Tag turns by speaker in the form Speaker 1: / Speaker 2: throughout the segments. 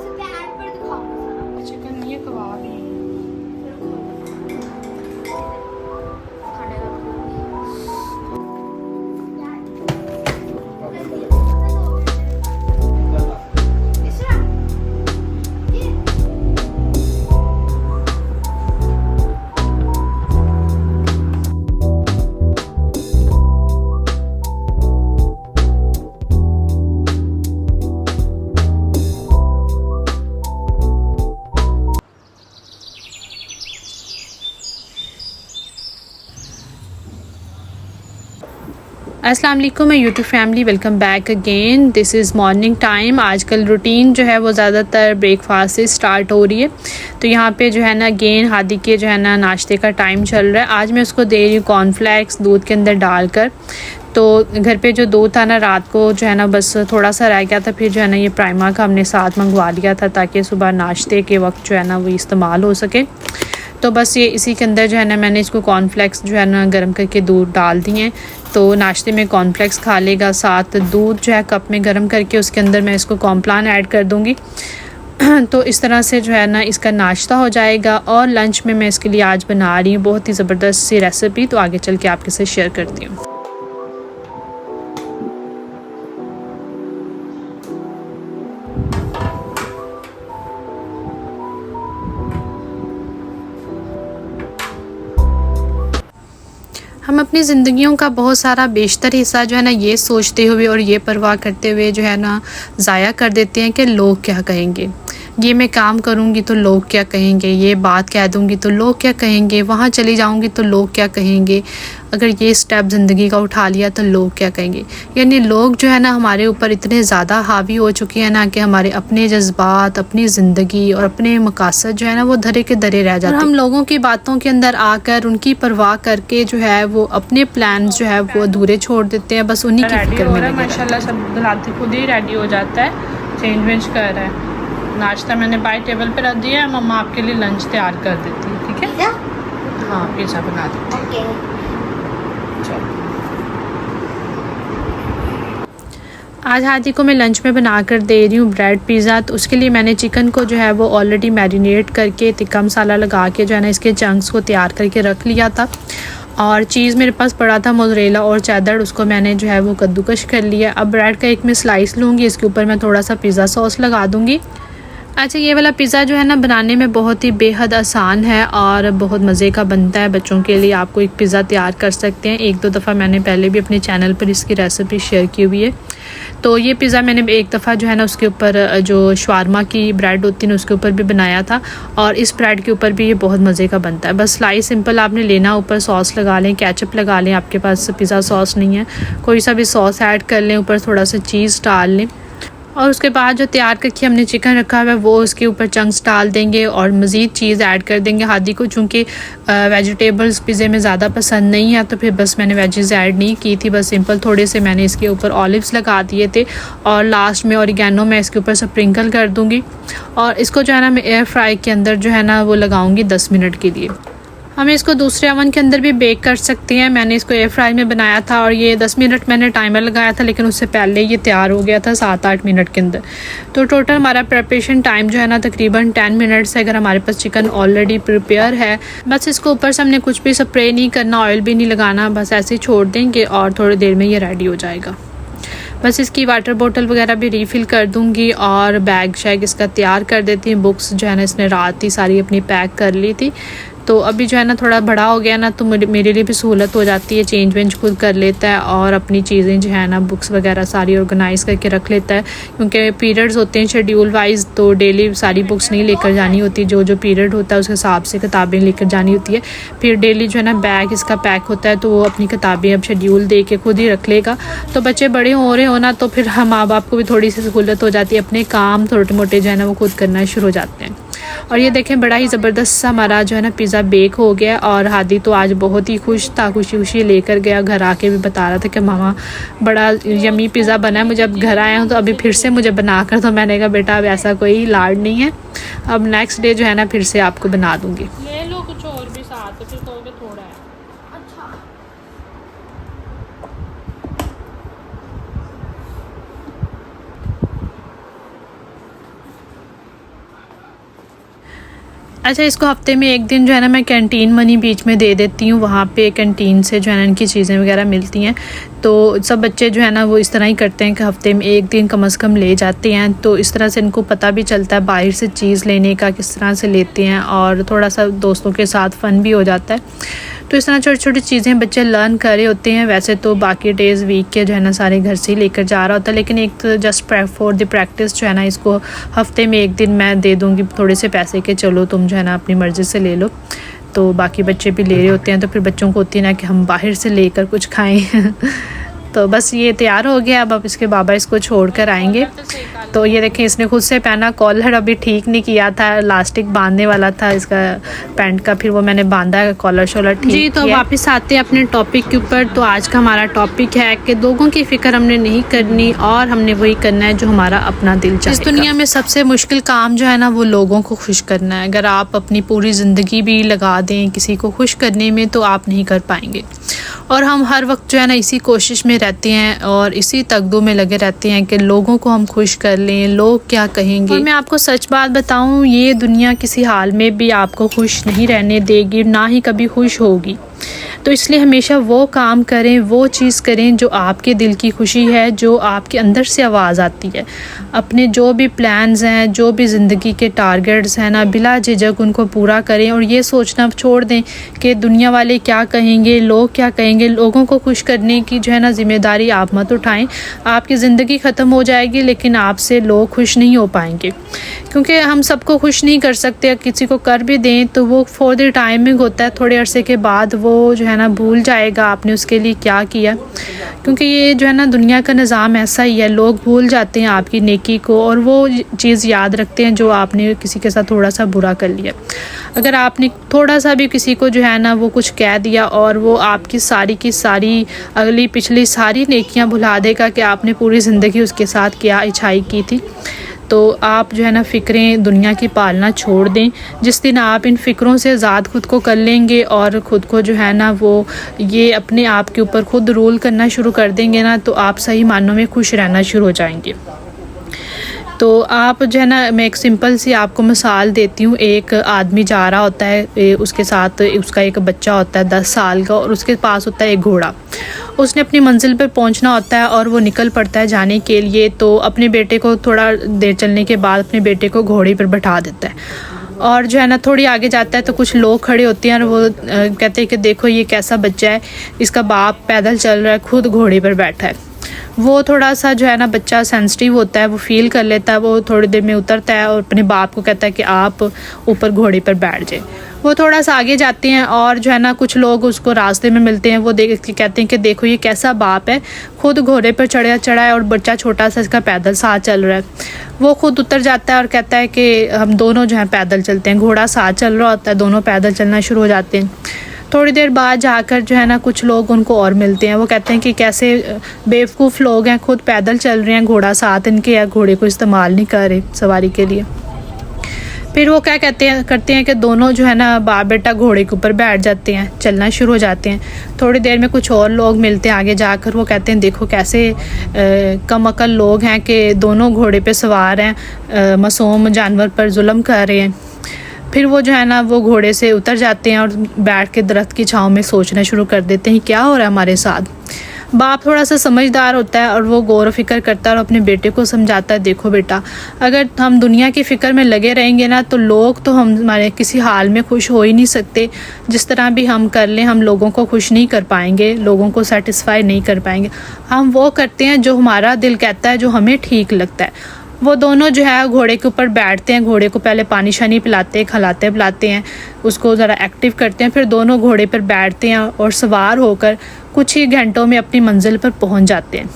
Speaker 1: Chicken ये कबाब ही अस्सलाम वालेकुम मैं YouTube family welcome back again. This is morning time. आजकल रूटीन जो है वो ज़्यादातर ब्रेकफास्ट से स्टार्ट हो रही है। तो यहाँ पे जो है ना अगेन हादी के जो है ना नाश्ते का टाइम चल रहा है। आज मैं उसको दे रही हूँ कॉर्नफ्लेक्स दूध के अंदर डालकर। तो घर पे जो दूध था ना रात को जो है ना बस थोड़ा सा रह गया था, फिर जो है ना ये प्राइमा का हमने साथ मंगवा लिया था ताकि सुबह नाश्ते के वक्त जो है ना वो इस्तेमाल हो सके। तो बस ये इसी के अंदर जो है ना मैंने इसको कॉर्नफ्लेक्स जो है ना गर्म करके दूध डाल दिए हैं। तो नाश्ते में कॉर्नफ्लेक्स खा लेगा, साथ दूध जो है कप में गर्म करके उसके अंदर मैं इसको कॉम्प्लान ऐड कर दूँगी। तो इस तरह से जो है ना इसका नाश्ता हो जाएगा। और लंच में मैं इसके लिए आज बना रही हूँ बहुत ही ज़बरदस्त सी रेसिपी, तो आगे चल के आपके साथ शेयर करती हूँ। हम अपनी ज़िंदगियों का बहुत सारा बेशतर हिस्सा जो है ना ये सोचते हुए और ये परवाह करते हुए जो है ना ज़ाया कर देते हैं कि लोग क्या कहेंगे, ये मैं काम करूँगी तो लोग क्या कहेंगे, ये बात कह दूँगी तो लोग क्या कहेंगे, वहाँ चली जाऊँगी तो लोग क्या कहेंगे, अगर ये स्टेप ज़िंदगी का उठा लिया तो लोग क्या कहेंगे। यानी लोग जो है ना हमारे ऊपर इतने ज़्यादा हावी हो चुके हैं ना कि हमारे अपने जज्बात, अपनी ज़िंदगी और अपने मकासद जो है ना वो धरे के धरे रह जाते हैं। हम लोगों की बातों के अंदर आकर उनकी परवाह करके जो है वो अपने प्लान जो है वो अधूरे छोड़ देते हैं, बस उन्हीं की फिक्र में लगे। माशाल्लाह सब बनाते खुद ही रेडी हो जाता है, चेंज वेंज कर रहा है। नाश्ता मैंने बाय टेबल पे रख दिया है, मम्मा आपके लिए लंच तैयार कर देती है। ठीक है, हाँ पिज़्ज़ा बना देती है। चलो आज हादी को मैं लंच में बना कर दे रही हूँ ब्रेड पिज़्ज़ा। तो उसके लिए मैंने चिकन को जो है वो ऑलरेडी मैरिनेट करके तिक्का मसाला लगा के जो है ना इसके चंक्स को तैयार करके रख लिया था। और चीज़ मेरे पास पड़ा था मोज़रेला और चेडर, उसको मैंने जो है वो कद्दूकश कर लिया। अब ब्रेड का एक मैं स्लाइस लूँगी, इसके ऊपर मैं थोड़ा सा पिज़्ज़ा सॉस लगा दूँगी। अच्छा, ये वाला पिज़्ज़ा जो है ना बनाने में बहुत ही बेहद आसान है और बहुत मज़े का बनता है। बच्चों के लिए आपको एक पिज़्ज़ा तैयार कर सकते हैं। एक दो दफ़ा मैंने पहले भी अपने चैनल पर इसकी रेसिपी शेयर की हुई है। तो ये पिज़्ज़ा मैंने एक दफ़ा जो है ना उसके ऊपर जो शवारमा की ब्रेड होती है ना उसके ऊपर भी बनाया था, और इस ब्रेड के ऊपर भी ये बहुत मज़े का बनता है। बस स्लाइस सिंपल आपने लेना, ऊपर सॉस लगा लें, केचप लगा लें, आपके पास पिज़्ज़ा सॉस नहीं है कोई सा भी सॉस ऐड कर लें, ऊपर थोड़ा सा चीज़ डाल लें। और उसके बाद जो तैयार करके हमने चिकन रखा हुआ है वो उसके ऊपर चंक्स डाल देंगे और मज़ीद चीज़ ऐड कर देंगे। हादी को चूँकि वेजिटेबल्स पिज़्ज़े में ज़्यादा पसंद नहीं है तो फिर बस मैंने वेजेस ऐड नहीं की थी, बस सिंपल थोड़े से मैंने इसके ऊपर ऑलिव्स लगा दिए थे और लास्ट में ऑरिगेनो मैं इसके ऊपर स्प्रिंकल कर दूँगी। और इसको जो है ना मैं एयर फ्राई के अंदर जो है ना वो लगाऊँगी 10 मिनट के लिए। हम इसको दूसरे ओवन के अंदर भी बेक कर सकते हैं। मैंने इसको एयर फ्राई में बनाया था और ये 10 मिनट मैंने टाइमर लगाया था, लेकिन उससे पहले ये तैयार हो गया था 7-8 मिनट के अंदर। तो टोटल हमारा प्रिपरेशन टाइम जो है ना तकरीबन 10 मिनट्स है। अगर हमारे पास चिकन ऑलरेडी प्रिपेयर है, बस इसको ऊपर से हमने कुछ भी स्प्रे नहीं करना, ऑयल भी नहीं लगाना, बस ऐसे ही छोड़ देंगे और थोड़ी देर में ये रेडी हो जाएगा। बस इसकी वाटर बोतल वगैरह भी रीफ़िल कर दूंगी और बैग शैग इसका तैयार कर देती हूँ। बुक्स जो है ना इसने रात ही सारी अपनी पैक कर ली थी। तो अभी जो है ना थोड़ा बड़ा हो गया ना तो मेरे लिए भी सहूलत हो जाती है, चेंज वेंज खुद कर लेता है और अपनी चीज़ें जो है ना बुक्स वगैरह सारी ऑर्गेनाइज़ करके रख लेता है। क्योंकि पीरियड्स होते हैं शेड्यूल वाइज, तो डेली सारी बुक्स नहीं लेकर जानी होती, जो जो पीरियड होता है उस हिसाब से किताबें लेकर जानी होती है। फिर डेली जो है ना बैग इसका पैक होता है, तो वो अपनी किताबें अब शेड्यूल दे के खुद ही रख लेगा। तो बच्चे बड़े हो रहे हो ना तो फिर हम माँ बाप को भी थोड़ी सी सहूलत हो जाती है, अपने काम छोटे मोटे जो है ना वो खुद करना शुरू हो जाते हैं। और ये देखें बड़ा ही ज़बरदस्त सा हमारा जो है ना पिज़्ज़ा बेक हो गया। और हादी तो आज बहुत ही खुश था, खुशी खुशी लेकर गया, घर आके भी बता रहा था कि मामा बड़ा यमी पिज़्ज़ा बना है, मुझे अब घर आया हूँ तो अभी फिर से मुझे बना कर। तो मैंने कहा बेटा अब ऐसा कोई लाड नहीं है, अब नेक्स्ट डे जो है ना फिर से आपको बना दूँगी। ले लो कुछ और भी साथ, फिर कहोगे थोड़ा है। अच्छा, इसको हफ्ते में एक दिन जो है ना मैं कैंटीन मनी बीच में दे देती हूँ। वहाँ पे कैंटीन से जो है ना इनकी चीज़ें वगैरह मिलती हैं। तो सब बच्चे जो है ना वो इस तरह ही करते हैं कि हफ्ते में एक दिन कम से कम ले जाते हैं। तो इस तरह से इनको पता भी चलता है बाहर से चीज़ लेने का, किस तरह से लेते हैं, और थोड़ा सा दोस्तों के साथ फ़न भी हो जाता है। तो इस तरह छोटी छोटी चीज़ें बच्चे लर्न कर रहे होते हैं। वैसे तो बाकी डेज़ वीक के जो है ना सारे घर से ही लेकर जा रहा होता है, लेकिन एक जस्ट फॉर द प्रैक्टिस जो है ना इसको हफ्ते में एक दिन मैं दे दूँगी थोड़े से पैसे के, चलो तुम जो है ना अपनी मर्ज़ी से ले लो। तो बाकी बच्चे भी ले रहे होते हैं, तो फिर बच्चों को होती है ना कि हम बाहर से लेकर कुछ खाएं। तो बस ये तैयार हो गया। अब इसके बाबा इसको छोड़ कर आएंगे। तो ये देखें, इसने खुद से पहना। कॉलर अभी ठीक नहीं किया था, इलास्टिक बांधने वाला था इसका पैंट का, फिर वो मैंने बांधा, कॉलर शॉलर ठीक जी। तो वापस आते हैं अपने टॉपिक के ऊपर। तो आज का हमारा टॉपिक है कि लोगों की फ़िक्र हमने नहीं करनी और हमने वही करना है जो हमारा अपना दिल चाहेगा। इस दुनिया में सबसे मुश्किल काम जो है ना वो लोगों को खुश करना है। अगर आप अपनी पूरी ज़िंदगी भी लगा दें किसी को खुश करने में तो आप नहीं कर पाएंगे। और हम हर वक्त जो है ना इसी कोशिश में रहते हैं और इसी तगदू में लगे रहते हैं कि लोगों को हम खुश कर लें, लोग क्या कहेंगे। और मैं आपको सच बात बताऊं, ये दुनिया किसी हाल में भी आपको खुश नहीं रहने देगी, ना ही कभी खुश होगी। तो इसलिए हमेशा वो काम करें, वो चीज़ करें जो आपके दिल की खुशी है, जो आपके अंदर से आवाज़ आती है। अपने जो भी प्लान्स हैं, जो भी ज़िंदगी के टारगेट्स हैं ना, बिला झिझक उनको पूरा करें और ये सोचना छोड़ दें कि दुनिया वाले क्या कहेंगे, लोग क्या कहेंगे। लोगों को खुश करने की जो है ना ज़िम्मेदारी आप मत उठाएं। आपकी ज़िंदगी ख़त्म हो जाएगी लेकिन आपसे लोग खुश नहीं हो पाएंगे, क्योंकि हम सबको खुश नहीं कर सकते। किसी को कर भी दें तो वो फॉर द टाइमिंग होता है, थोड़े अरसे के बाद वो जो है ना भूल जाएगा आपने उसके लिए क्या किया। क्योंकि ये जो है ना दुनिया का निज़ाम ऐसा ही है, लोग भूल जाते हैं आपकी नेकी को और वो चीज़ याद रखते हैं जो आपने किसी के साथ थोड़ा सा बुरा कर लिया। अगर आपने थोड़ा सा भी किसी को जो है ना वो कुछ कह दिया और वो आपकी सारी की सारी अगली पिछली सारी नेकियां भुला देगा कि आपने पूरी ज़िंदगी उसके साथ क्या अच्छाई की थी। तो आप जो है ना फ़िक्रें दुनिया की पालना छोड़ दें। जिस दिन आप इन फ़िक्रों से आज़ाद खुद को कर लेंगे और ख़ुद को जो है ना वो ये अपने आप के ऊपर खुद रूल करना शुरू कर देंगे ना, तो आप सही मानों में खुश रहना शुरू हो जाएंगे। तो आप जो है ना, मैं एक सिंपल सी आपको मिसाल देती हूँ। एक आदमी जा रहा होता है, उसके साथ उसका एक बच्चा होता है 10 साल का और उसके पास होता है एक घोड़ा। उसने अपनी मंजिल पर पहुंचना होता है और वो निकल पड़ता है जाने के लिए। तो अपने बेटे को थोड़ा देर चलने के बाद अपने बेटे को घोड़े पर बैठा देता है और जो है ना थोड़ी आगे जाता है तो कुछ लोग खड़े होते हैं और वो कहते हैं कि देखो ये कैसा बच्चा है, इसका बाप पैदल चल रहा है, खुद घोड़े पर बैठा है। वो थोड़ा सा जो है ना बच्चा सेंसिटिव होता है, वो फील कर लेता है। वो थोड़ी देर में उतरता है और अपने बाप को कहता है कि आप ऊपर घोड़े पर बैठ जाए। वो थोड़ा सा आगे जाते हैं और जो है ना कुछ लोग उसको रास्ते में मिलते हैं। वो देख के कहते हैं कि देखो ये कैसा बाप है, खुद घोड़े पर चढ़ा है और बच्चा छोटा सा इसका पैदल साथ चल रहा है। वो खुद उतर जाता है और कहता है कि हम दोनों जो है पैदल चलते हैं। घोड़ा साथ चल रहा होता है, दोनों पैदल चलना शुरू हो जाते हैं। थोड़ी देर बाद जाकर जो है ना कुछ लोग उनको और मिलते हैं। वो कहते हैं कि कैसे बेवकूफ़ लोग हैं, खुद पैदल चल रहे हैं, घोड़ा साथ इनके है, घोड़े को इस्तेमाल नहीं कर रहे सवारी के लिए। फिर वो क्या करते हैं कि दोनों जो है ना बाप बेटा घोड़े के ऊपर बैठ जाते हैं, चलना शुरू हो जाते हैं। थोड़ी देर में कुछ और लोग मिलते हैं आगे जाकर। वो कहते हैं देखो कैसे कम अकल लोग हैं कि दोनों घोड़े पे सवार हैं, मासूम जानवर पर जुल्म कर रहे हैं। फिर वो जो है ना वो घोड़े से उतर जाते हैं और बैठ के दरख्त की छांव में सोचना शुरू कर देते हैं क्या हो रहा है हमारे साथ। बाप थोड़ा सा समझदार होता है और वो गौर फिक्र करता है और अपने बेटे को समझाता है देखो बेटा, अगर हम दुनिया की फ़िक्र में लगे रहेंगे ना तो लोग तो हमारे किसी हाल में खुश हो ही नहीं सकते। जिस तरह भी हम कर लें हम लोगों को खुश नहीं कर पाएंगे, लोगों को सेटिस्फाई नहीं कर पाएंगे। हम वो करते हैं जो हमारा दिल कहता है, जो हमें ठीक लगता है। वो दोनों जो है घोड़े के ऊपर बैठते हैं, घोड़े को पहले पानी शानी पिलाते हैं, खिलाते पिलाते हैं, उसको ज़रा एक्टिव करते हैं। फिर दोनों घोड़े पर बैठते हैं और सवार होकर कुछ ही घंटों में अपनी मंजिल पर पहुंच जाते हैं।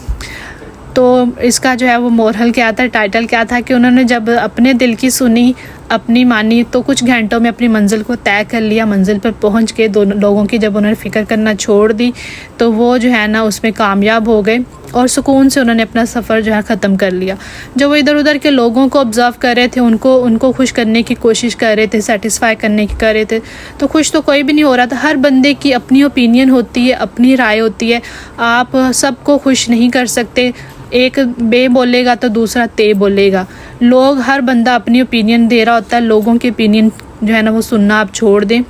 Speaker 1: तो इसका जो है वो मोरल क्या था, टाइटल क्या था कि उन्होंने जब अपने दिल की सुनी, अपनी मानी, तो कुछ घंटों में अपनी मंजिल को तय कर लिया। मंजिल पर पहुंच के दोनों लोगों की जब उन्होंने फ़िक्र करना छोड़ दी तो वो जो है ना उसमें कामयाब हो गए और सुकून से उन्होंने अपना सफ़र जो है ख़त्म कर लिया। जो वो इधर उधर के लोगों को ऑब्ज़र्व कर रहे थे, उनको खुश करने की कोशिश कर रहे थे, सेटिस्फाई करने की कर रहे थे, तो खुश तो कोई भी नहीं हो रहा था। हर बंदे की अपनी ओपिनियन होती है, अपनी राय होती है। आप सबको खुश नहीं कर सकते। एक बे बोलेगा तो दूसरा ते बोलेगा। लोग हर बंदा अपनी ओपिनियन दे रहा होता है, लोगों के ओपिनियन जो है ना वो सुनना आप छोड़ दें।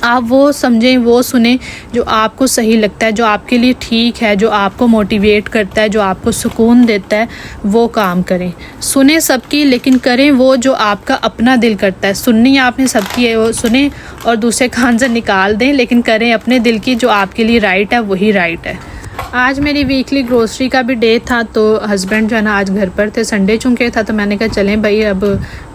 Speaker 1: आप वो समझें, वो सुने जो आपको सही लगता है, जो आपके लिए ठीक है, जो आपको मोटिवेट करता है, जो आपको सुकून देता है, वो काम करें। सुने सबकी, लेकिन करें वो जो आपका अपना दिल करता है। सुननी आपने सबकी है, वो सुने और दूसरे कान से निकाल दें, लेकिन करें अपने दिल की, जो आपके लिए राइट है वही राइट है। आज मेरी वीकली ग्रोसरी का भी डे था, तो हस्बैंड जो है ना आज घर पर थे, संडे चूँकि था, तो मैंने कहा चलें भाई अब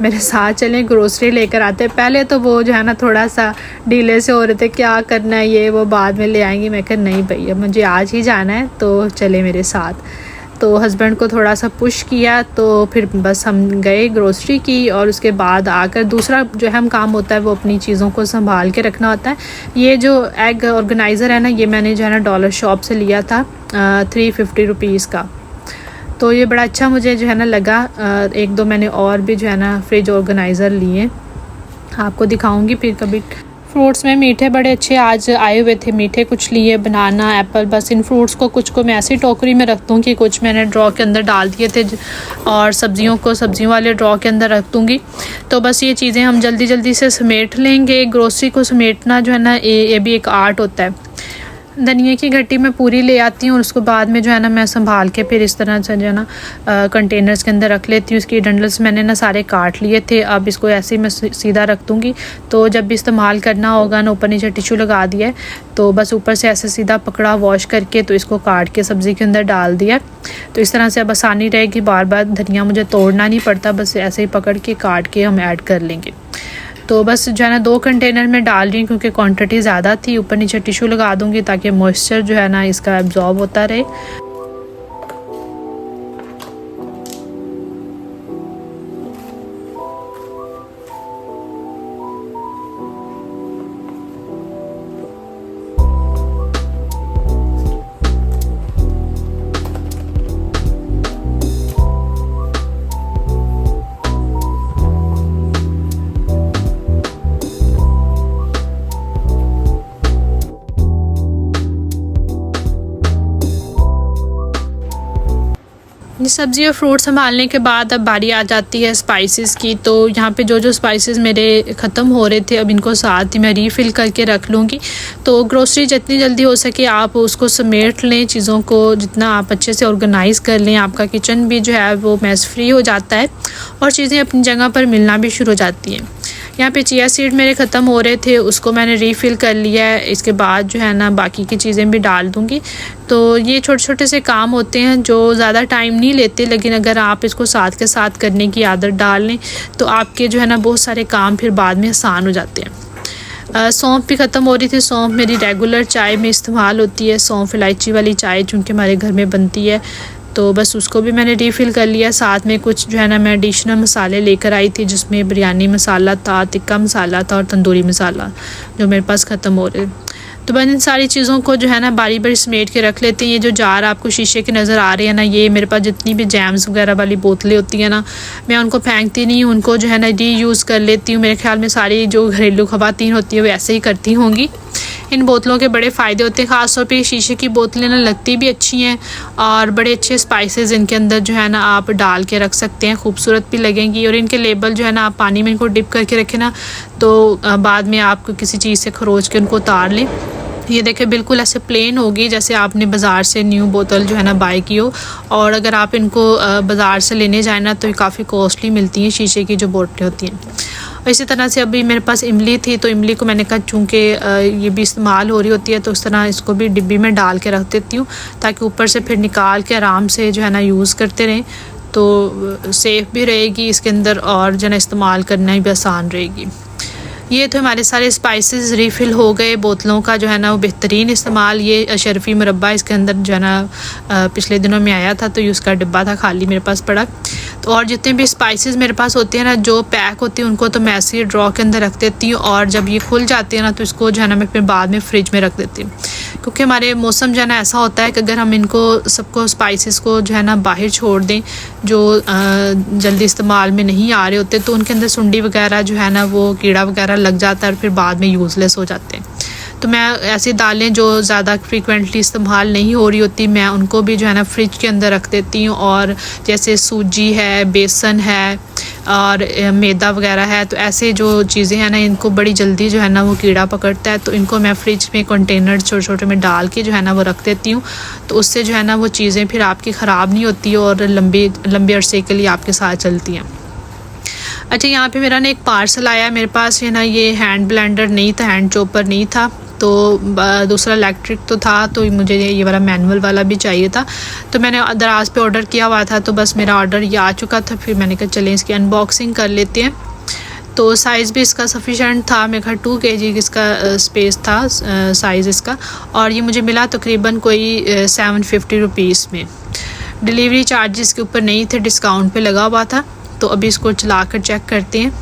Speaker 1: मेरे साथ चलें, ग्रोसरी लेकर आते। पहले तो वो जो है ना थोड़ा सा डीले से हो रहे थे, क्या करना है ये वो बाद में ले आएंगी। मैं कहा नहीं भाई अब मुझे आज ही जाना है, तो चले मेरे साथ। तो हस्बैंड को थोड़ा सा पुश किया, तो फिर बस हम गए ग्रोसरी की, और उसके बाद आकर दूसरा जो अहम काम होता है वो अपनी चीज़ों को संभाल के रखना होता है। ये जो एग ऑर्गेनाइज़र है ना, ये मैंने जो है ना डॉलर शॉप से लिया था 350 रुपीज़ का। तो ये बड़ा अच्छा मुझे जो है ना लगा। एक दो मैंने और भी जो है ना फ्रिज ऑर्गेनाइज़र लिए, आपको दिखाऊंगी फिर कभी। फ्रूट्स में मीठे बड़े अच्छे आज आए हुए थे, मीठे कुछ लिए, बनाना, एप्पल। बस इन फ्रूट्स को कुछ को मैं ऐसी टोकरी में रख दूँगी, कुछ मैंने ड्रॉ के अंदर डाल दिए थे, और सब्जियों को सब्जियों वाले ड्रॉ के अंदर रख दूँगी। तो बस ये चीज़ें हम जल्दी जल्दी से समेट लेंगे। ग्रोसरी को समेटना जो है ना ये भी एक आर्ट होता है। धनिया की गट्टी मैं पूरी ले आती हूँ, और उसको बाद में जो है ना मैं संभाल के फिर इस तरह से जो है ना कंटेनर्स के अंदर रख लेती हूँ। इसकी डंडल्स मैंने ना सारे काट लिए थे, अब इसको ऐसे ही मैं सीधा रख दूँगी। तो जब भी इस्तेमाल करना होगा ना, ऊपर नीचे टिश्यू लगा दिया है, तो बस ऊपर से ऐसे सीधा पकड़ा वॉश करके, तो इसको काट के सब्ज़ी के अंदर डाल दिया। तो इस तरह से अब आसानी रहेगी, बार बार धनिया मुझे तोड़ना नहीं पड़ता, बस ऐसे ही पकड़ के काट के हम ऐड कर लेंगे। तो बस जो है ना 2 कंटेनर में डाल रही हूँ क्योंकि क्वांटिटी ज़्यादा थी। ऊपर नीचे टिश्यू लगा दूँगी ताकि मॉइस्चर जो है ना इसका एब्जॉर्ब होता रहे। ये सब्ज़ी और फ्रूट संभालने के बाद अब बारी आ जाती है स्पाइसेस की। तो यहाँ पे जो जो स्पाइसेस मेरे ख़त्म हो रहे थे, अब इनको साथ ही मैं रीफ़िल करके रख लूँगी। तो ग्रोसरी जितनी जल्दी हो सके आप उसको समेट लें, चीज़ों को जितना आप अच्छे से ऑर्गेनाइज़ कर लें, आपका किचन भी जो है वो मैस फ्री हो जाता है और चीज़ें अपनी जगह पर मिलना भी शुरू हो जाती हैं। यहाँ पे चिया सीड मेरे ख़त्म हो रहे थे, उसको मैंने रीफ़िल कर लिया है। इसके बाद जो है ना बाकी की चीज़ें भी डाल दूँगी। तो ये छोटे छोटे से काम होते हैं जो ज़्यादा टाइम नहीं लेते, लेकिन अगर आप इसको साथ के साथ करने की आदत डाल लें तो आपके जो है ना बहुत सारे काम फिर बाद में आसान हो जाते हैं। सौंफ भी ख़त्म हो रही थी। सौंफ मेरी रेगुलर चाय में इस्तेमाल होती है, सौंफ इलायची वाली चाय चूँकि हमारे घर में बनती है, तो बस उसको भी मैंने रीफ़िल कर लिया। साथ में कुछ जो है ना मैं एडिशनल मसाले लेकर आई थी, जिसमें बिरयानी मसाला था, टिक्का मसाला था और तंदूरी मसाला, जो मेरे पास ख़त्म हो रहे। तो बस इन सारी चीज़ों को जो है ना बारी बारी समेट के रख लेते हैं। ये जो जार आपको शीशे के नज़र आ रहे हैं ना, ये मेरे पास जितनी भी जैम्स वगैरह वाली बोतलें होती हैं ना, मैं उनको फेंकती नहीं हूँ, उनको जो है ना रीयूज़ कर लेती हूँ। मेरे ख्याल में सारी जो घरेलू ख़वातीन होती है वो ऐसे ही करती होंगी। इन बोतलों के बड़े फ़ायदे होते हैं, ख़ास तौर पे शीशे की बोतलें ना लगती भी अच्छी हैं और बड़े अच्छे स्पाइसेस इनके अंदर जो है ना आप डाल के रख सकते हैं, खूबसूरत भी लगेंगी। और इनके लेबल जो है ना आप पानी में इनको डिप करके रखें ना, तो बाद में आप किसी चीज़ से खरोच के उनको उतार लें। ये देखें बिल्कुल ऐसे प्लेन होगी जैसे आपने बाज़ार से न्यू बोतल जो है ना बाय की हो। और अगर आप इनको बाज़ार से लेने जाए ना तो ये काफ़ी कॉस्टली मिलती हैं शीशे की जो बोतलें होती हैं। और इसी तरह से अभी मेरे पास इमली थी, तो इमली को मैंने कहा चूँकि ये भी इस्तेमाल हो रही होती है तो उस तरह इसको भी डिब्बी में डाल के रख देती हूँ, ताकि ऊपर से फिर निकाल के आराम से जो है ना यूज़ करते रहें, तो सेफ़ भी रहेगी इसके अंदर और जो है ना इस्तेमाल करना भी आसान रहेगी। ये तो हमारे सारे स्पाइसेस रीफ़िल हो गए। बोतलों का जो है ना वो बेहतरीन इस्तेमाल, ये अशरफी मुरब्बा इसके अंदर जो है ना पिछले दिनों में आया था, तो ये उसका डिब्बा था खाली मेरे पास पड़ा। तो और जितने भी स्पाइसेस मेरे पास होते हैं ना जो पैक होती हैं उनको तो मैं ऐसे ही ड्रॉ के अंदर रख देती हूँ, और जब ये खुल जाती है ना तो इसको जो है ना मैं फिर बाद में फ्रिज में रख देती हूँ। क्योंकि हमारे मौसम जो है ना ऐसा होता है कि अगर हम इनको सबको स्पाइसेस को जो है ना बाहर छोड़ दें जो जल्दी इस्तेमाल में नहीं आ रहे होते, तो उनके अंदर सुंडी वगैरह जो है ना वो कीड़ा वगैरह लग जाता है और फिर बाद में यूज़लेस हो जाते हैं। तो मैं ऐसी दालें जो ज़्यादा फ्रीक्वेंटली इस्तेमाल नहीं हो रही होती, मैं उनको भी जो है ना फ्रिज के अंदर रख देती हूँ। और जैसे सूजी है, बेसन है, और मैदा वगैरह है, तो ऐसे जो चीज़ें हैं ना इनको बड़ी जल्दी जो है ना वो कीड़ा पकड़ता है। तो इनको मैं फ्रिज में कंटेनर छोटे छोटे में डाल के जो है ना वो रख देती हूँ, तो उससे जो है ना वो चीज़ें फिर आपकी ख़राब नहीं होती और लंबे अरसे के लिए आपके साथ चलती हैं। अच्छा, यहाँ पे मेरा ना एक पार्सल आया। मेरे पास है ना ये हैंड ब्लेंडर नहीं था, हैंड चॉपर नहीं था, तो दूसरा इलेक्ट्रिक तो था, तो मुझे ये वाला मैनुअल वाला भी चाहिए था। तो मैंने दराज पे ऑर्डर किया हुआ था, तो बस मेरा ऑर्डर ये आ चुका था। फिर मैंने कहा चलें इसकी अनबॉक्सिंग कर लेते हैं। तो साइज़ भी इसका सफिशेंट था, मेरे घर 2 kg इसका स्पेस था साइज़ इसका, और ये मुझे मिला तकरीबन कोई 750 रुपीज़ में। डिलीवरी चार्जेस के ऊपर नहीं थे, डिस्काउंट पे लगा हुआ था। तो अभी इसको चला कर चेक करते हैं।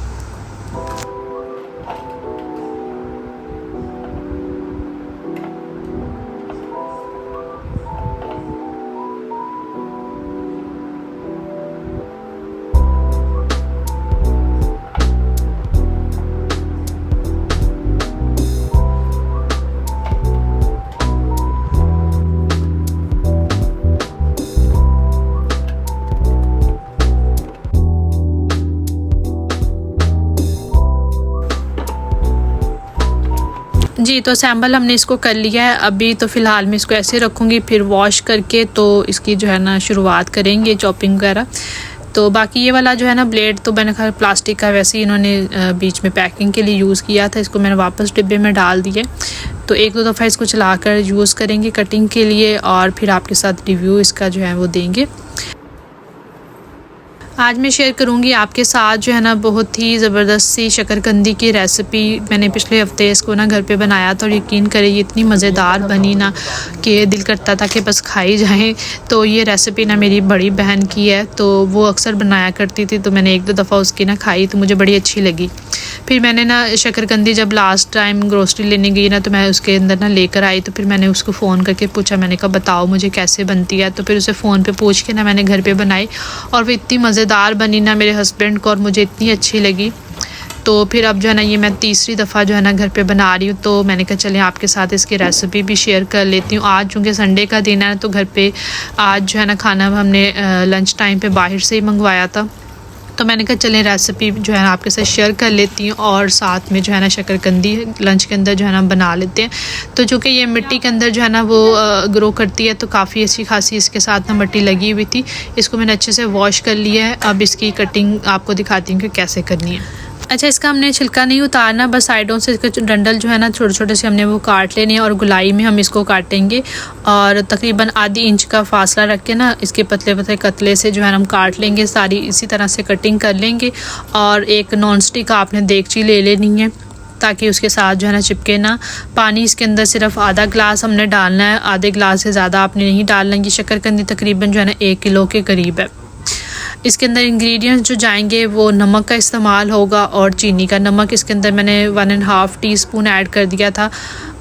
Speaker 1: जी, तो सैम्बल हमने इसको कर लिया है। अभी तो फ़िलहाल मैं इसको ऐसे रखूँगी, फिर वॉश करके तो इसकी जो है ना शुरुआत करेंगे चॉपिंग वगैरह। तो बाकी ये वाला जो है ना ब्लेड तो मैंने कहा प्लास्टिक का, वैसे ही इन्होंने बीच में पैकिंग के लिए यूज़ किया था। इसको मैंने वापस डिब्बे में डाल दिए। तो 1-2 दफ़ा इसको चलाकर यूज़ करेंगे कटिंग के लिए, और फिर आपके साथ रिव्यू इसका जो है वो देंगे। आज मैं शेयर करूंगी आपके साथ जो है ना बहुत ही ज़बरदस्त सी शकरकंदी की रेसिपी। मैंने पिछले हफ्ते इसको ना घर पे बनाया था, और यकीन करें ये इतनी मज़ेदार बनी ना कि दिल करता था कि बस खाई जाए। तो ये रेसिपी ना मेरी बड़ी बहन की है, तो वो अक्सर बनाया करती थी, तो मैंने 1-2 दफ़ा उसकी ना खाई, तो मुझे बड़ी अच्छी लगी। फिर मैंने ना शकरकंदी जब लास्ट टाइम ग्रोसरी लेने गई ना, तो मैं उसके अंदर ना लेकर आई। तो फिर मैंने उसको फ़ोन करके पूछा, मैंने कहा बताओ मुझे कैसे बनती है। तो फिर उसे फ़ोन पे पूछ के ना मैंने घर पे बनाई, और वो इतनी मज़ेदार बनी ना मेरे हस्बैंड को, और मुझे इतनी अच्छी लगी। तो फिर अब जो है ना ये मैं तीसरी दफ़ा जो है ना घर पे बना रही हूँ। तो मैंने कहा चलें आपके साथ इसकी रेसिपी भी शेयर कर लेती हूँ। आज चूँकि संडे का दिन है, तो घर पे आज जो है ना खाना हमने लंच टाइम पे बाहर से ही मंगवाया था। तो मैंने कहा चलें रेसिपी जो है ना आपके साथ शेयर कर लेती हूँ, और साथ में जो है ना शकरकंदी लंच के अंदर जो है ना बना लेते हैं। तो चूँकि ये मिट्टी के अंदर जो है ना वो ग्रो करती है, तो काफ़ी अच्छी खासी इसके साथ ना मिट्टी लगी हुई थी। इसको मैंने अच्छे से वॉश कर लिया है। अब इसकी कटिंग आपको दिखाती हूँ कि कैसे करनी है। अच्छा, इसका हमने छिलका नहीं उतारना, बस साइडों से इसके डंडल जो है ना छोटे छोटे से हमने वो काट लेने हैं, और गुलाई में हम इसको काटेंगे। और तकरीबन आधी इंच का फासला रख के ना इसके पतले पतले कतले से जो है हम काट लेंगे। सारी इसी तरह से कटिंग कर लेंगे। और एक नॉन स्टिक आपने देगची ले लेनी है, ताकि उसके साथ जो है ना चिपके ना। पानी इसके अंदर सिर्फ आधा गिलास हमने डालना है, आधे गिलास से ज़्यादा आपने नहीं डालना। ये शकरकंदी तकरीबन जो है ना 1 किलो के करीब है। इसके अंदर इंग्रेडिएंट्स जो जाएंगे वो नमक का इस्तेमाल होगा, और चीनी का। नमक इसके अंदर मैंने 1.5 टीस्पून ऐड कर दिया था,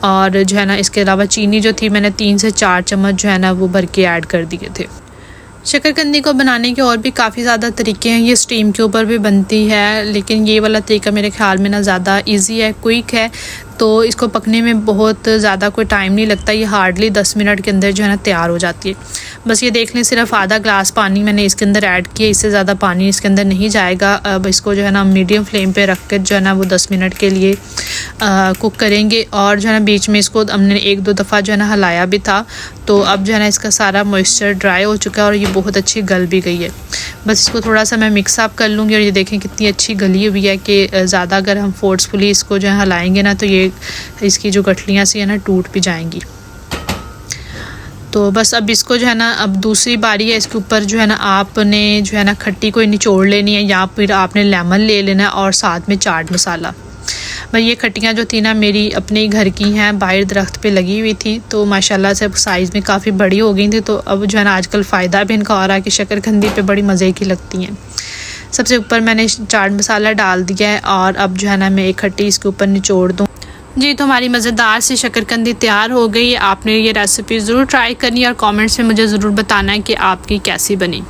Speaker 1: और जो है ना इसके अलावा चीनी जो थी मैंने 3 से 4 चम्मच जो है ना वो भर के ऐड कर दिए थे। शकरकंदी को बनाने के और भी काफ़ी ज़्यादा तरीके हैं। ये स्टीम के ऊपर भी बनती है, लेकिन ये वाला तरीका मेरे ख्याल में ना ज़्यादा इजी है, क्विक है। तो इसको पकने में बहुत ज़्यादा कोई टाइम नहीं लगता। ये हार्डली 10 मिनट के अंदर जो है ना तैयार हो जाती है। बस ये देख लें, सिर्फ आधा ग्लास पानी मैंने इसके अंदर ऐड किया, इससे ज़्यादा पानी इसके अंदर नहीं जाएगा। अब इसको जो है ना मीडियम फ्लेम पे रख कर जो है ना वो 10 मिनट के लिए कुक करेंगे। और जो है ना बीच में इसको हमने 1-2 दफ़ा जो है ना हिलाया भी था। तो अब जो है ना इसका सारा मॉइस्चर ड्राई हो चुका है, और ये बहुत अच्छी गल भी गई है। बस इसको थोड़ा सा मैं मिक्स अप कर लूँगी, और ये देखें कितनी अच्छी गली हुई है कि ज़्यादा अगर हम फोर्सफुली इसको जो है हिलाएंगे ना, तो ये इसकी जो गठलियाँ सी है ना टूट भी जाएंगी। तो बस अब इसको जो है ना अब दूसरी बारी है, इसके ऊपर जो है ना आपने जो है ना खट्टी कोई निचोड़ लेनी है, या फिर आपने लेमन ले लेना है, और साथ में चाट मसाला। भाई ये खट्टियाँ जो थी ना मेरी अपने घर की हैं, बाहर दरख्त पे लगी हुई थी, तो माशाल्लाह से साइज़ में काफ़ी बड़ी हो गई थी। तो अब जो है ना आजकल फ़ायदा भी इनका हो रहा है कि शकरकंदी पे बड़ी मज़े की लगती हैं। सबसे ऊपर मैंने चाट मसाला डाल दिया है, और अब जो है ना मैं एक खट्टी इसके ऊपर निचोड़ दूँ। जी, तो हमारी मज़ेदार सी शकरकंदी तैयार हो गई। आपने ये रेसिपी ज़रूर ट्राई करनी है, और कमेंट्स में मुझे ज़रूर बताना है कि आपकी कैसी बनी।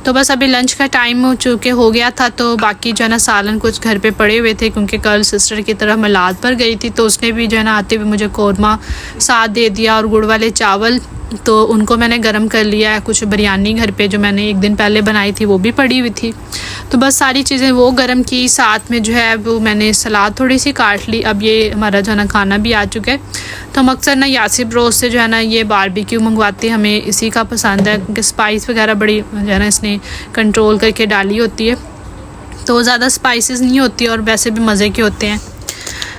Speaker 1: तो बस अभी लंच का टाइम हो गया था, तो बाकी जो है ना सालन कुछ घर पे पड़े हुए थे, क्योंकि कल सिस्टर की तरफ मिलाद पर गई थी, तो उसने भी जो है ना आते हुए मुझे कौरमा साथ दे दिया, और गुड़ वाले चावल। तो उनको मैंने गरम कर लिया है। कुछ बिरयानी घर पे जो मैंने एक दिन पहले बनाई थी वो भी पड़ी हुई थी। तो बस सारी चीज़ें वो गर्म की, साथ में जो है वो मैंने सलाद थोड़ी सी काट ली। अब ये हमारा जो है ना खाना भी आ चुका है। तो हम अक्सर ना यासिर ब्रोस से जो है ना ये बारबेक्यू मंगवाते हैं, हमें इसी का पसंद है क्योंकि स्पाइस वगैरह बड़ी जो है ना इसने कंट्रोल करके डाली होती है, तो ज़्यादा स्पाइसेस नहीं होती और वैसे भी मज़े के होते हैं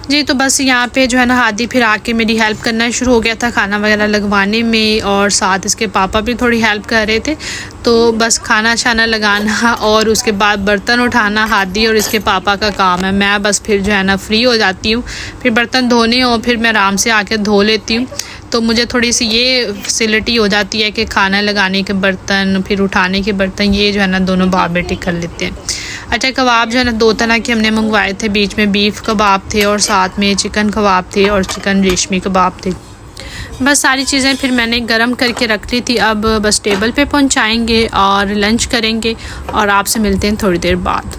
Speaker 1: जी। तो बस यहाँ पे जो है ना हादी फिर आके मेरी हेल्प करना शुरू हो गया था खाना वगैरह लगवाने में, और साथ इसके पापा भी थोड़ी हेल्प कर रहे थे। तो बस खाना शाना लगाना और उसके बाद बर्तन उठाना हादी और इसके पापा का काम है। मैं बस फिर जो है ना फ्री हो जाती हूँ, फिर बर्तन धोने हो फिर मैं आराम से आके धो लेती हूँ। तो मुझे थोड़ी सी ये फैसिलिटी हो जाती है कि खाना लगाने के बर्तन फिर उठाने के बर्तन ये जो है ना दोनों बाप बेटी कर लेते हैं। अच्छा, कबाब जो है ना 2 तरह के हमने मंगवाए थे, बीच में बीफ कबाब थे और साथ में चिकन कबाब थे और चिकन रेशमी कबाब थे। बस सारी चीज़ें फिर मैंने गरम करके रख ली थी। अब बस टेबल पे पहुंचाएंगे और लंच करेंगे और आपसे मिलते हैं थोड़ी देर बाद।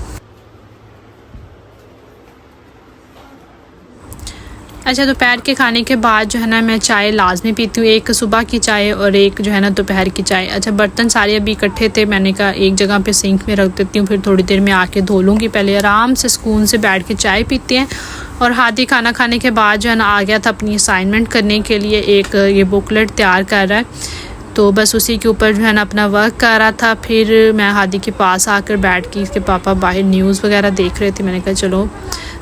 Speaker 1: अच्छा, दोपहर के खाने के बाद जो है ना मैं चाय लाजमी पीती हूँ, एक सुबह की चाय और एक जो है ना दोपहर की चाय। अच्छा, बर्तन सारे अभी इकट्ठे थे, मैंने कहा एक जगह पे सिंक में रख देती हूँ, फिर थोड़ी देर में आके धो लूँगी। पहले आराम से सुकून से बैठ के चाय पीते हैं। और हादी खाना खाने के बाद जो है ना आ गया था अपनी असाइनमेंट करने के लिए, एक ये बुकलेट तैयार कर रहा है, तो बस उसी के ऊपर जो है ना अपना वर्क कर रहा था। फिर मैं हादी के पास आकर बैठ के, इसके पापा बाहर न्यूज़ वगैरह देख रहे थे, मैंने कहा चलो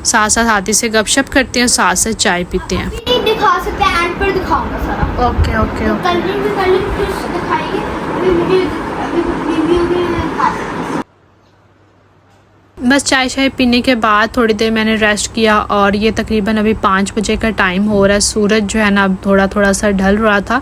Speaker 1: साथ साथ हादी से गपशप करते हैं, साथ साथ चाय पीते हैं।
Speaker 2: दिखा सकते हैं, एंड पर दिखाऊंगा सारा।
Speaker 1: Okay okay okay.
Speaker 2: कलरिंग फिर दिखाएंगे,
Speaker 1: बस चाय शाय पीने के बाद थोड़ी देर मैंने रेस्ट किया और ये तकरीबन अभी 5 बजे का टाइम हो रहा है। सूरज जो है ना अब थोड़ा थोड़ा सा ढल रहा था,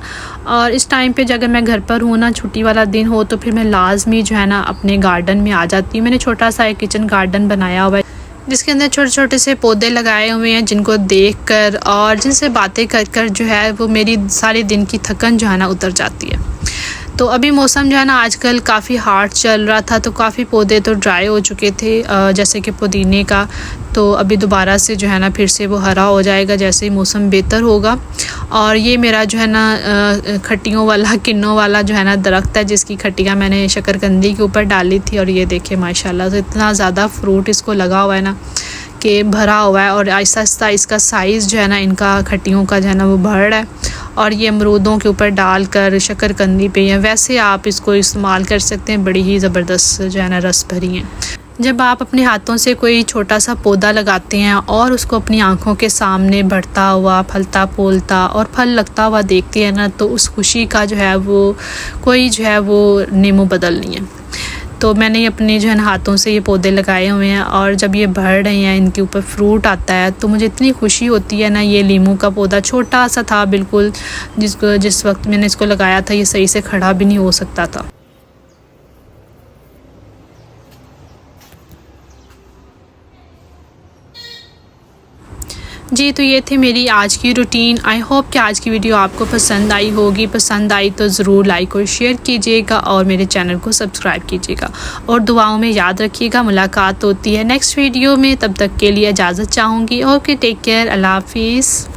Speaker 1: और इस टाइम पे अगर मैं घर पर हूँ ना, छुट्टी वाला दिन हो, तो फिर मैं लाजमी जो है ना अपने गार्डन में आ जाती हूँ। मैंने छोटा सा एक किचन गार्डन बनाया हुआ है जिसके अंदर छोटे छोटे से पौधे लगाए हुए हैं, जिनको देखकर और जिनसे बातें कर कर जो है वो मेरी सारे दिन की थकन जो है ना उतर जाती है। तो अभी मौसम जो है ना आजकल काफ़ी हार्ड चल रहा था, तो काफ़ी पौधे तो ड्राई हो चुके थे, जैसे कि पुदीने का। तो अभी दोबारा से जो है ना फिर से वो हरा हो जाएगा जैसे ही मौसम बेहतर होगा। और ये मेरा जो है ना खट्टियों वाला किन्नों वाला जो है ना दरख्त है, जिसकी खट्टियाँ मैंने शकरकंदी के ऊपर डाली थी, और ये देखिए माशाल्लाह से इतना ज़्यादा फ्रूट इसको लगा हुआ है ना कि भरा हुआ है, और आहिस्ता आहिस्ता इसका साइज़ जो है ना इनका खट्टियों का जो है ना वो बढ़ रहा है। और ये अमरूदों के ऊपर डालकर शकरकंदी पे, या वैसे आप इसको इस्तेमाल कर सकते हैं, बड़ी ही ज़बरदस्त जो है ना रस भरी हैं। जब आप अपने हाथों से कोई छोटा सा पौधा लगाते हैं और उसको अपनी आंखों के सामने बढ़ता हुआ, फलता फूलता और फल लगता हुआ देखते हैं ना, तो उस खुशी का जो है वो कोई जो है वो नेमो बदल नहीं है। तो मैंने अपने जो है ना हाथों से ये पौधे लगाए हुए हैं, और जब ये बढ़ रहे हैं, इनके ऊपर फ्रूट आता है, तो मुझे इतनी खुशी होती है ना। ये लीमू का पौधा छोटा सा था बिल्कुल, जिस वक्त मैंने इसको लगाया था ये सही से खड़ा भी नहीं हो सकता था। जी, तो ये थी मेरी आज की रूटीन। आई होप कि आज की वीडियो आपको पसंद आई होगी। पसंद आई तो ज़रूर लाइक और शेयर कीजिएगा और मेरे चैनल को सब्सक्राइब कीजिएगा, और दुआओं में याद रखिएगा। मुलाकात होती है नेक्स्ट वीडियो में, तब तक के लिए इजाज़त चाहूँगी। ओके, टेक केयर, अल्लाह हाफिज़।